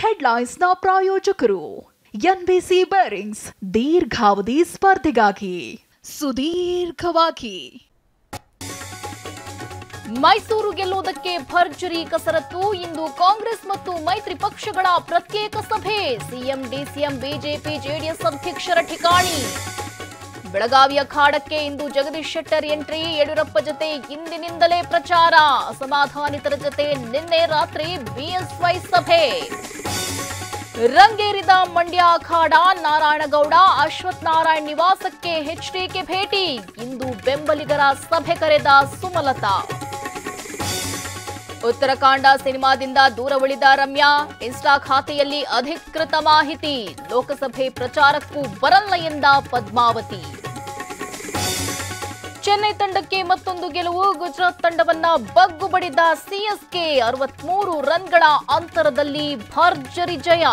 ಹೆಡ್ಲೈನ್ಸ್ನ ಪ್ರಾಯೋಜಕರು NBC bearings ದೀರ್ಘಾವಧಿ ಸ್ಪರ್ಧೆಗಾಗಿ ಸುದೀರ್ಘವಾಗಿ ಮೈಸೂರು ಗೆಲ್ಲುವುದಕ್ಕೆ ಭರ್ಜರಿ ಕಸರತ್ತು. ಇಂದು ಕಾಂಗ್ರೆಸ್ ಮತ್ತು ಮೈತ್ರಿ ಪಕ್ಷಗಳ ಪ್ರತ್ಯೇಕ ಸಭೆ. ಸಿಎಂ ಡಿಸಿಎಂ ಬಿಜೆಪಿ ಜೆಡಿಎಸ್ ಅಧ್ಯಕ್ಷರ ಠಿಕಾಣಿ. ಬೆಳಗಾವಿಯ ಅಖಾಡಕ್ಕೆ ಇಂದು ಜಗದೀಶ್ ಶೆಟ್ಟರ್ ಎಂಟ್ರಿ. ಯಡಿಯೂರಪ್ಪ ಜೊತೆ ಇಂದಿನಿಂದಲೇ ಪ್ರಚಾರ. ಅಸಮಾಧಾನಿತರ ಜೊತೆ ನಿನ್ನೆ ರಾತ್ರಿ ಬಿಎಸ್ವೈ ಸಭೆ. ರಂಗೇರಿದ ಮಂಡ್ಯ ಅಖಾಡ. ನಾರಾಯಣಗೌಡ ಅಶ್ವಥ್ ನಾರಾಯಣ್ ನಿವಾಸಕ್ಕೆ ಎಚ್ಡಿಕೆ ಭೇಟಿ. ಇಂದು ಬೆಂಬಲಿಗರ ಸಭೆ ಕರೆದ ಸುಮಲತಾ. ಉತ್ತರಾಖಂಡ ಸಿನಿಮಾದಿಂದ ದೂರ ಉಳಿದ ರಮ್ಯಾ. ಇನ್ಸ್ಟಾ ಖಾತೆಯಲ್ಲಿ ಅಧಿಕೃತ ಮಾಹಿತಿ. ಲೋಕಸಭೆ ಪ್ರಚಾರಕ್ಕೂ ಬರಲ್ಲ ಎಂದ ಪದ್ಮಾವತಿ. ಚೆನ್ನೈ ತಂಡಕ್ಕೆ ಮತ್ತೊಂದು ಗೆಲುವು. ಗುಜರಾತ್ ತಂಡವನ್ನ ಬಗ್ಗು ಬಡಿದ ಸಿಎಸ್ಕೆ. 63 ರನ್ಗಳ ಅಂತರದಲ್ಲಿ ಭರ್ಜರಿ ಜಯ.